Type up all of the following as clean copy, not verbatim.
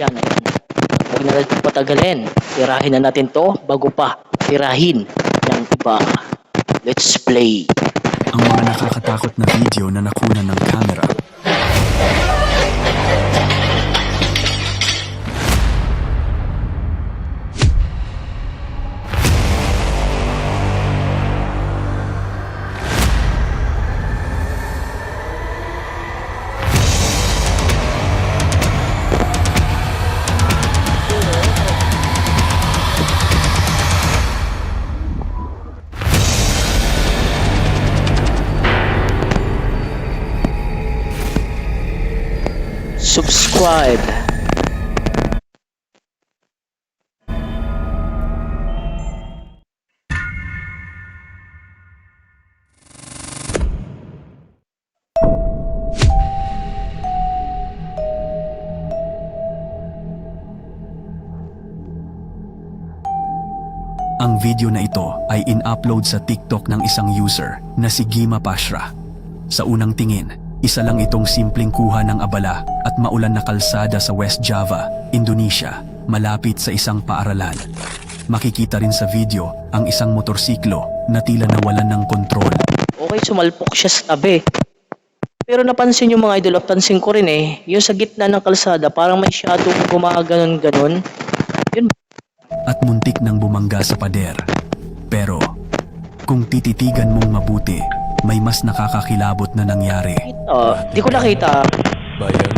Yan, ayan. Huwag na natin patagalin. Tirahin na natin to bago pa tirahin ng iba. Let's play. Ang mga nakakatakot na video na nakunan ng camera. Subscribe. Ang video na ito ay in-upload sa TikTok ng isang user na si Gima Pashra. Sa unang tingin, isa lang itong simpleng kuha ng abala at maulan na kalsada sa West Java, Indonesia, malapit sa isang paaralan. Makikita rin sa video ang isang motorsiklo na tila nawalan ng kontrol. Okay, sumalpok siya sa tabi. Pero napansin yung mga idol, pansin ko rin yung sa gitna ng kalsada, parang may shadow gumaganon-ganon. Yun. At muntik nang bumangga sa pader. Pero, kung tititigan mong mabuti, may mas nakakakilabot na nangyari. Di ko nakita. Bayan?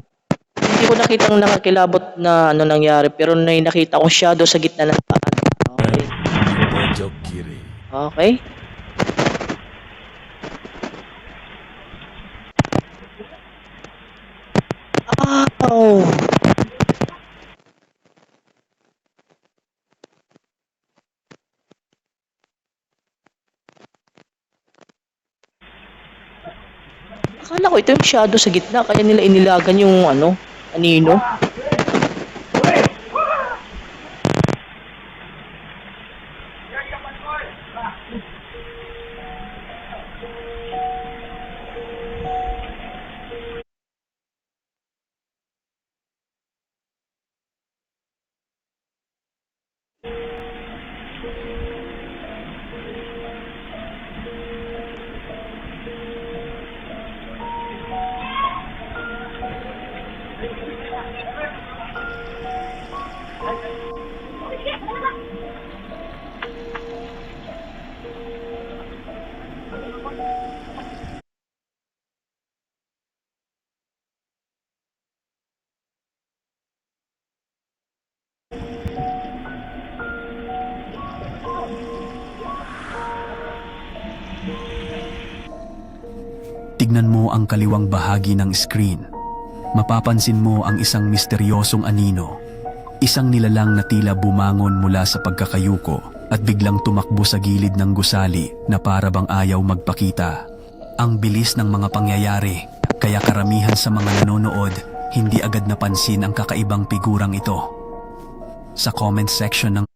Hindi ko nakita ang nakakilabot na ano nangyari, pero nakita ko shadow sa gitna ng daan. Okay. Okay. Ow! Akala ko ito yung shadow sa gitna, kaya nila inilagan yung anino. Tignan mo ang kaliwang bahagi ng screen. Mapapansin mo ang isang misteryosong anino. Isang nilalang na tila bumangon mula sa pagkakayuko at biglang tumakbo sa gilid ng gusali na para bang ayaw magpakita. Ang bilis ng mga pangyayari, kaya karamihan sa mga nanonood hindi agad napansin ang kakaibang figurang ito. Sa comment section ng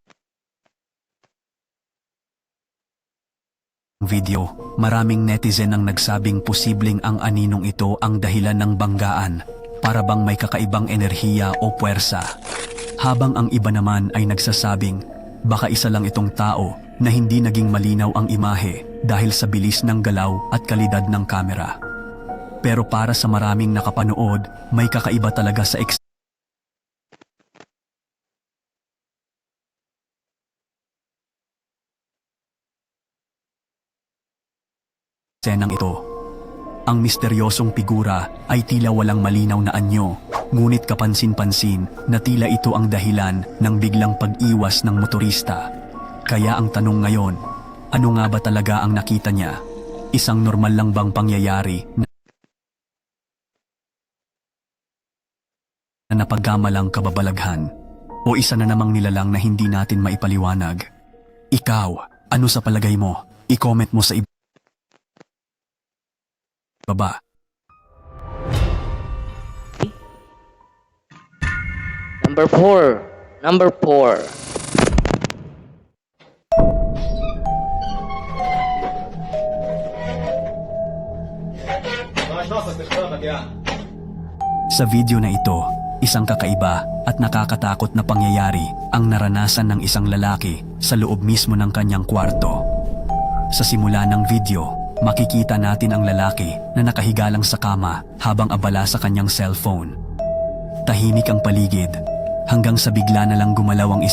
video, maraming netizen ang nagsabing posibleng ang aninong ito ang dahilan ng banggaan, para bang may kakaibang enerhiya o puwersa. Habang ang iba naman ay nagsasabing, baka isa lang itong tao na hindi naging malinaw ang imahe dahil sa bilis ng galaw at kalidad ng kamera. Pero para sa maraming nakapanood, may kakaiba talaga sa eksenang ito. Ang misteryosong figura ay tila walang malinaw na anyo, ngunit kapansin-pansin na tila ito ang dahilan ng biglang pag-iwas ng motorista. Kaya ang tanong ngayon, ano nga ba talaga ang nakita niya? Isang normal lang bang pangyayari na napagkamalang kababalaghan? O isa na namang nilalang na hindi natin maipaliwanag? Ikaw, ano sa palagay mo? I-comment mo sa baba. Number 4. Number 4. Sa video na ito, Isang kakaiba at nakakatakot na pangyayari ang naranasan ng isang lalaki sa loob mismo ng kanyang kwarto. Sa simula ng video, makikita natin ang lalaki na nakahiga lang sa kama habang abala sa kanyang cellphone. Tahimik ang paligid hanggang sa bigla na lang gumalaw ang